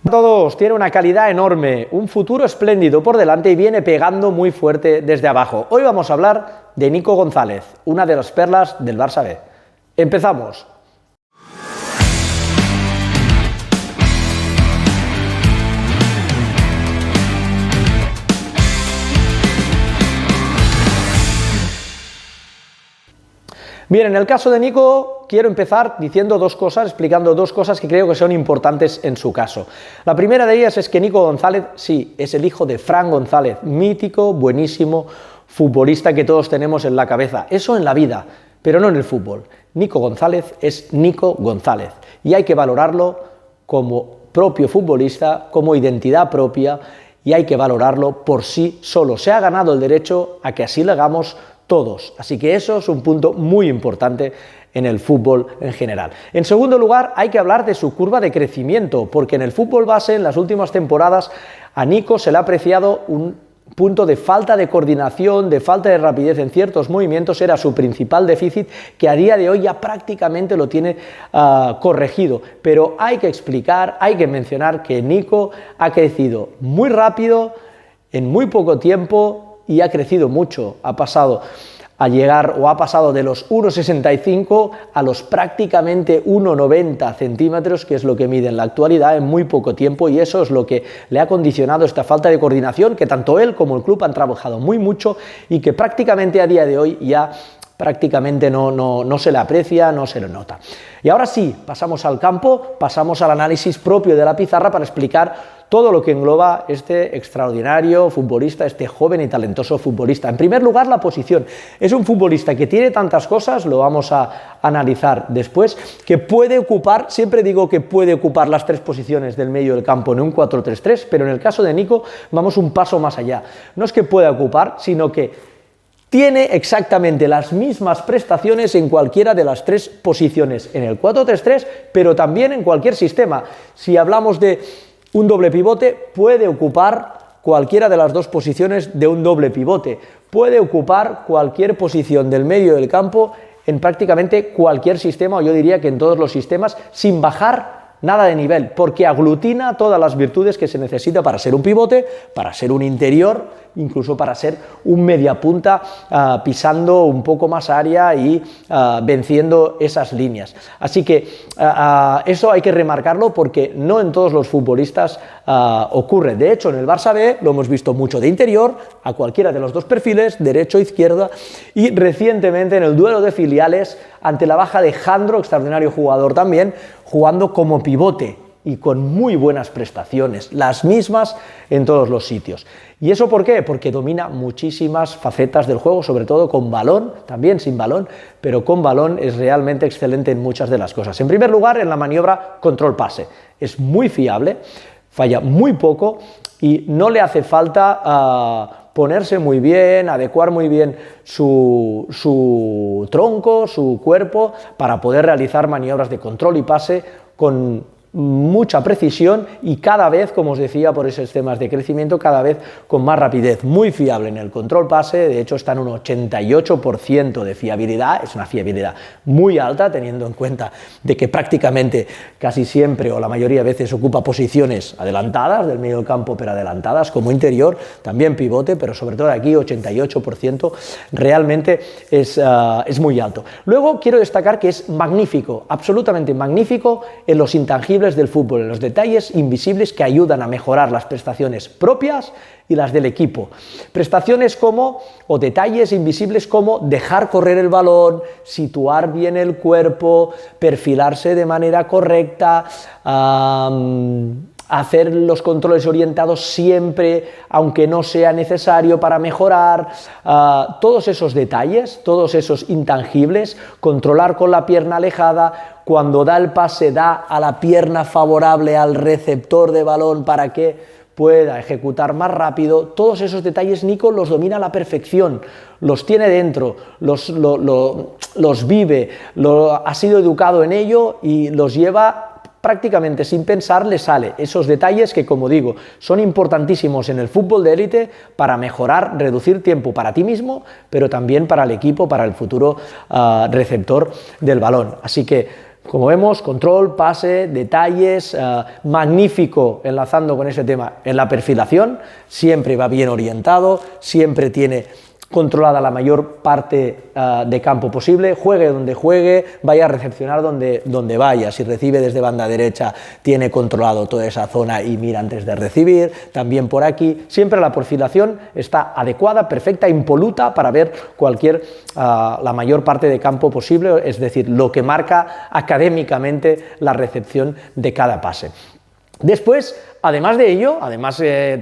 Todos, tiene una calidad enorme, un futuro espléndido por delante y viene pegando muy fuerte desde abajo. Hoy vamos a hablar de Nico González, una de las perlas del Barça B. Empezamos. Bien, en el caso de Nico quiero empezar diciendo dos cosas, explicando dos cosas que creo que son importantes en su caso. La primera de ellas es que Nico González, sí, es el hijo de Fran González, mítico, buenísimo futbolista que todos tenemos en la cabeza. Eso en la vida, pero no en el fútbol. Nico González es Nico González y hay que valorarlo como propio futbolista, como identidad propia, y hay que valorarlo por sí solo. Se ha ganado el derecho a que así le hagamos todos. Así que eso es un punto muy importante en el fútbol en general. En segundo lugar, hay que hablar de su curva de crecimiento, porque en el fútbol base, en las últimas temporadas, a Nico se le ha apreciado un punto de falta de coordinación, de falta de rapidez en ciertos movimientos. Era su principal déficit, que a día de hoy ya prácticamente lo tiene corregido. Pero hay que explicar, hay que mencionar que Nico ha crecido muy rápido, en muy poco tiempo, y ha crecido mucho. Ha pasado de los 1,65 a los prácticamente 1,90 centímetros, que es lo que mide en la actualidad, en muy poco tiempo, y eso es lo que le ha condicionado esta falta de coordinación, que tanto él como el club han trabajado muy mucho y que prácticamente a día de hoy ya prácticamente no se le aprecia, no se le nota. Y ahora sí, pasamos al campo, pasamos al análisis propio de la pizarra para explicar todo lo que engloba este extraordinario futbolista, este joven y talentoso futbolista. En primer lugar, la posición. Es un futbolista que tiene tantas cosas, lo vamos a analizar después, que puede ocupar, siempre digo que puede ocupar las tres posiciones del medio del campo en un 4-3-3, pero en el caso de Nico vamos un paso más allá. No es que pueda ocupar, sino que tiene exactamente las mismas prestaciones en cualquiera de las tres posiciones, en el 4-3-3, pero también en cualquier sistema. Si hablamos de un doble pivote, puede ocupar cualquiera de las dos posiciones de un doble pivote. Puede ocupar cualquier posición del medio del campo en prácticamente cualquier sistema, o yo diría que en todos los sistemas, sin bajar nada de nivel, porque aglutina todas las virtudes que se necesita para ser un pivote, para ser un interior, incluso para ser un mediapunta, pisando un poco más área y venciendo esas líneas. Así que eso hay que remarcarlo, porque no en todos los futbolistas ocurre. De hecho, en el Barça B lo hemos visto mucho de interior, a cualquiera de los dos perfiles, derecho o izquierda, y recientemente en el duelo de filiales, ante la baja de Jandro, extraordinario jugador también, jugando como pivote y con muy buenas prestaciones, las mismas en todos los sitios. ¿Y eso por qué? Porque domina muchísimas facetas del juego, sobre todo con balón, también sin balón, pero con balón es realmente excelente en muchas de las cosas. En primer lugar, en la maniobra control-pase. Es muy fiable, falla muy poco y no le hace falta ponerse muy bien, adecuar muy bien su tronco, su cuerpo, para poder realizar maniobras de control y pase con mucha precisión y cada vez, como os decía, por esos temas de crecimiento, cada vez con más rapidez. Muy fiable en el control pase, de hecho está en un 88% de fiabilidad, es una fiabilidad muy alta, teniendo en cuenta de que prácticamente casi siempre o la mayoría de veces ocupa posiciones adelantadas del medio del campo, pero adelantadas como interior, también pivote, pero sobre todo aquí 88% realmente es muy alto. Luego quiero destacar que es magnífico, absolutamente magnífico en los intangibles del fútbol, en los detalles invisibles que ayudan a mejorar las prestaciones propias y las del equipo. Prestaciones o detalles invisibles como dejar correr el balón, situar bien el cuerpo, perfilarse de manera correcta, hacer los controles orientados siempre, aunque no sea necesario para mejorar, todos esos detalles, todos esos intangibles, controlar con la pierna alejada, cuando da el pase da a la pierna favorable al receptor de balón para que pueda ejecutar más rápido. Todos esos detalles Nico los domina a la perfección, los tiene dentro, los vive, ha sido educado en ello y los lleva prácticamente sin pensar, le sale. Esos detalles que, como digo, son importantísimos en el fútbol de élite para mejorar, reducir tiempo para ti mismo, pero también para el equipo, para el futuro receptor del balón. Así que Como vemos, control, pase, detalles, magnífico enlazando con ese tema en la perfilación, siempre va bien orientado, siempre tiene controlada la mayor parte de campo posible, juegue donde juegue, vaya a recepcionar donde vaya. Si recibe desde banda derecha, tiene controlado toda esa zona y mira antes de recibir. También por aquí, siempre la perfilación está adecuada, perfecta, impoluta para ver la mayor parte de campo posible, es decir, lo que marca académicamente la recepción de cada pase. Después, además de ello,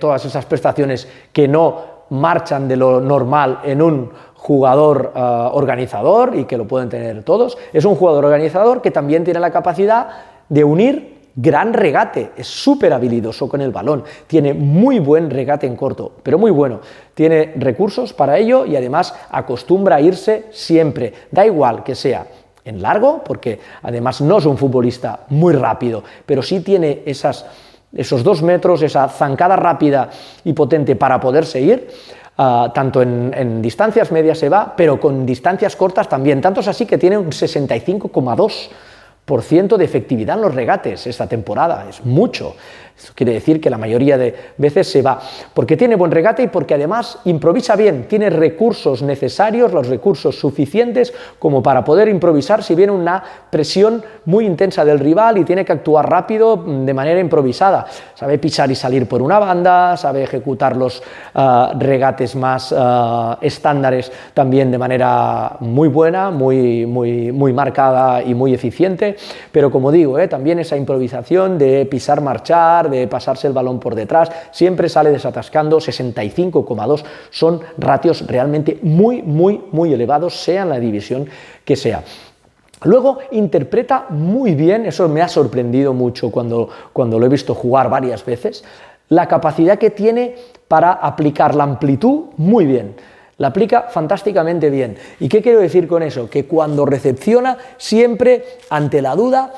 todas esas prestaciones que no marchan de lo normal en un jugador organizador y que lo pueden tener todos, es un jugador organizador que también tiene la capacidad de unir gran regate, es súper habilidoso con el balón, tiene muy buen regate en corto, pero muy bueno, tiene recursos para ello y además acostumbra a irse siempre, da igual que sea en largo, porque además no es un futbolista muy rápido, pero sí tiene esos 2 metros, esa zancada rápida y potente para poderse ir, tanto en distancias medias se va, pero con distancias cortas también, tanto es así que tiene un 65,2% de efectividad en los regates esta temporada, es mucho. Esto quiere decir que la mayoría de veces se va, porque tiene buen regate y porque además improvisa bien, tiene recursos necesarios, los recursos suficientes como para poder improvisar si viene una presión muy intensa del rival y tiene que actuar rápido de manera improvisada. Sabe pisar y salir por una banda, sabe ejecutar los regates más estándares también de manera muy buena, muy marcada y muy eficiente, pero como digo, también esa improvisación de pisar, marchar, de pasarse el balón por detrás, siempre sale desatascando. 65,2 son ratios realmente muy elevados, sea en la división que sea. Luego interpreta muy bien, eso me ha sorprendido mucho cuando lo he visto jugar varias veces, la capacidad que tiene para aplicar la amplitud muy bien. La aplica fantásticamente bien. ¿Y qué quiero decir con eso? Que cuando recepciona, siempre ante la duda,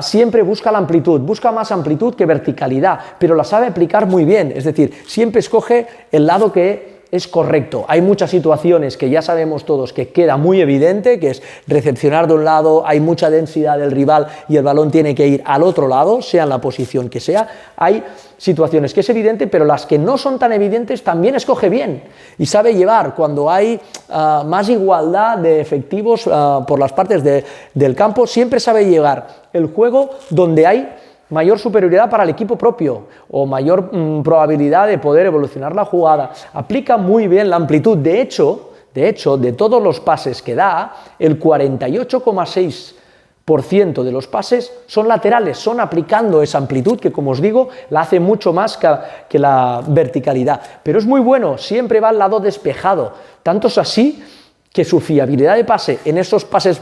siempre busca la amplitud, busca más amplitud que verticalidad, pero la sabe aplicar muy bien, es decir, siempre escoge el lado que es correcto. Hay muchas situaciones que ya sabemos todos que queda muy evidente, que es recepcionar de un lado, hay mucha densidad del rival y el balón tiene que ir al otro lado, sea en la posición que sea. Hay situaciones que es evidente, pero las que no son tan evidentes también escoge bien y sabe llevar cuando hay más igualdad de efectivos por las partes del campo, siempre sabe llevar el juego donde hay mayor superioridad para el equipo propio o mayor probabilidad de poder evolucionar la jugada. Aplica muy bien la amplitud. De hecho, de todos los pases que da, el 48,6% de los pases son laterales, son aplicando esa amplitud que, como os digo, la hace mucho más que la verticalidad. Pero es muy bueno, siempre va al lado despejado. Tanto es así que su fiabilidad de pase en esos pases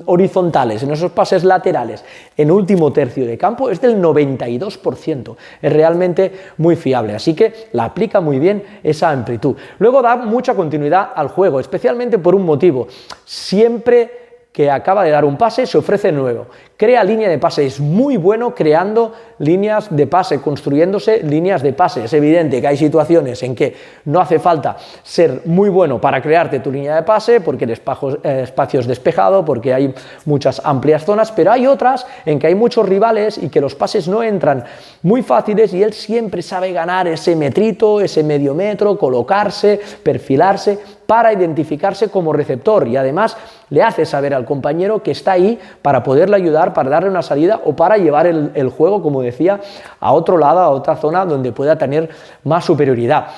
horizontales, en esos pases laterales, en último tercio de campo, es del 92%. Es realmente muy fiable, así que la aplica muy bien esa amplitud. Luego da mucha continuidad al juego, especialmente por un motivo. Siempre que acaba de dar un pase, se ofrece nuevo. Crea línea de pase, es muy bueno creando líneas de pase, construyéndose líneas de pase. Es evidente que hay situaciones en que no hace falta ser muy bueno para crearte tu línea de pase, porque el espacio es despejado, porque hay muchas amplias zonas, pero hay otras en que hay muchos rivales y que los pases no entran muy fáciles y él siempre sabe ganar ese metrito, ese medio metro, colocarse, perfilarse, para identificarse como receptor y además le hace saber al compañero que está ahí para poderle ayudar, para darle una salida o para llevar el juego, como decía, a otro lado, a otra zona donde pueda tener más superioridad.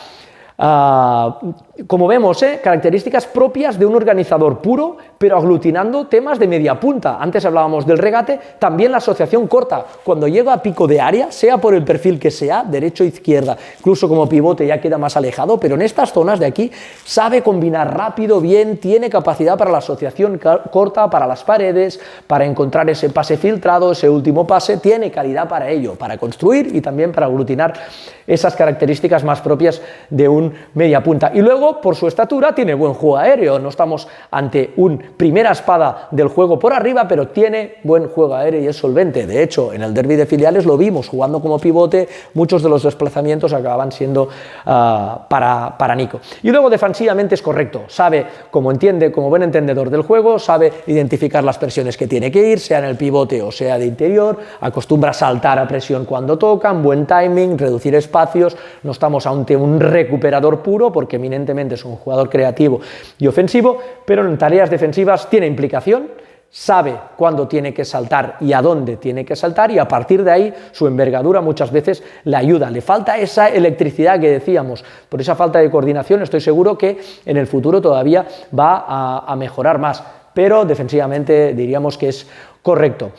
Como vemos, características propias de un organizador puro, pero aglutinando temas de media punta. Antes hablábamos del regate, también la asociación corta. Cuando llega a pico de área, sea por el perfil que sea, derecho o izquierda, incluso como pivote ya queda más alejado, pero en estas zonas de aquí sabe combinar rápido, bien, tiene capacidad para la asociación corta, para las paredes, para encontrar ese pase filtrado, ese último pase, tiene calidad para ello, para construir y también para aglutinar esas características más propias de un media punta. Y luego luego, por su estatura, tiene buen juego aéreo. No estamos ante un primera espada del juego por arriba, pero tiene buen juego aéreo y es solvente. De hecho, en el derbi de filiales lo vimos jugando como pivote, muchos de los desplazamientos acababan siendo para Nico. Y luego defensivamente es correcto, sabe, como buen entendedor del juego, sabe identificar las presiones que tiene que ir, sea en el pivote o sea de interior, acostumbra a saltar a presión cuando tocan, buen timing, reducir espacios. No estamos ante un recuperador puro porque eminentemente es un jugador creativo y ofensivo, pero en tareas defensivas tiene implicación, sabe cuándo tiene que saltar y a dónde tiene que saltar, y a partir de ahí su envergadura muchas veces le ayuda. Le falta esa electricidad que decíamos, por esa falta de coordinación estoy seguro que en el futuro todavía va a mejorar más, pero defensivamente diríamos que es correcto.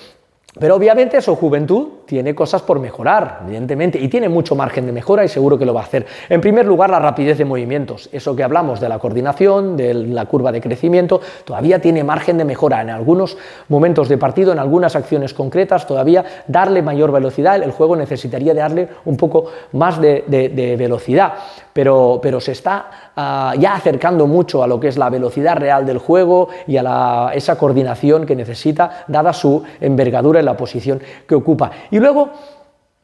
Pero obviamente su juventud tiene cosas por mejorar, evidentemente, y tiene mucho margen de mejora y seguro que lo va a hacer. En primer lugar, la rapidez de movimientos, eso que hablamos de la coordinación, de la curva de crecimiento, todavía tiene margen de mejora en algunos momentos de partido, en algunas acciones concretas, todavía darle mayor velocidad, el juego necesitaría darle un poco más de velocidad, pero se está ya acercando mucho a lo que es la velocidad real del juego y a esa coordinación que necesita, dada su envergadura en la posición que ocupa. Y luego,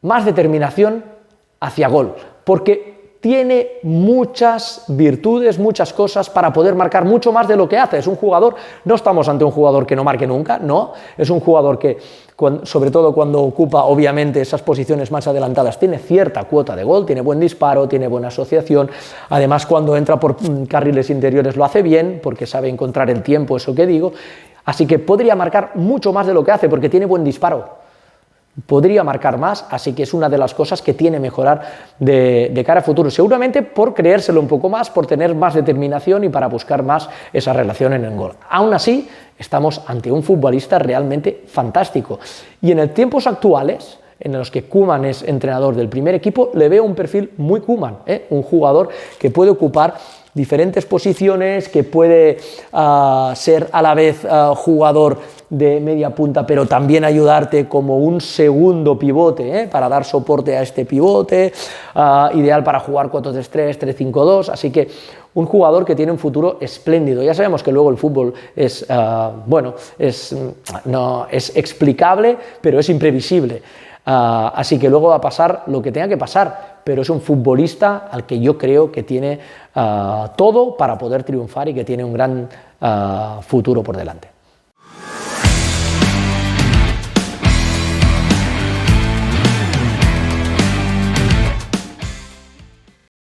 más determinación hacia gol, porque tiene muchas virtudes, muchas cosas para poder marcar mucho más de lo que hace. Es un jugador, no estamos ante un jugador que no marque nunca, no, es un jugador que, sobre todo cuando ocupa obviamente esas posiciones más adelantadas, tiene cierta cuota de gol, tiene buen disparo, tiene buena asociación, además cuando entra por carriles interiores lo hace bien, porque sabe encontrar el tiempo, eso que digo, así que podría marcar mucho más de lo que hace, porque tiene buen disparo. Podría marcar más, así que es una de las cosas que tiene que mejorar de cara a futuro, seguramente por creérselo un poco más, por tener más determinación y para buscar más esa relación en el gol. Aún así, estamos ante un futbolista realmente fantástico, y en tiempos actuales, en los que Koeman es entrenador del primer equipo, le veo un perfil muy Koeman, un jugador que puede ocupar diferentes posiciones, que puede ser a la vez jugador de media punta, pero también ayudarte como un segundo pivote, para dar soporte a este pivote, ideal para jugar 4-3-3, 3-5-2, así que un jugador que tiene un futuro espléndido. Ya sabemos que luego el fútbol es explicable, pero es imprevisible. Así que luego va a pasar lo que tenga que pasar, pero es un futbolista al que yo creo que tiene todo para poder triunfar y que tiene un gran futuro por delante.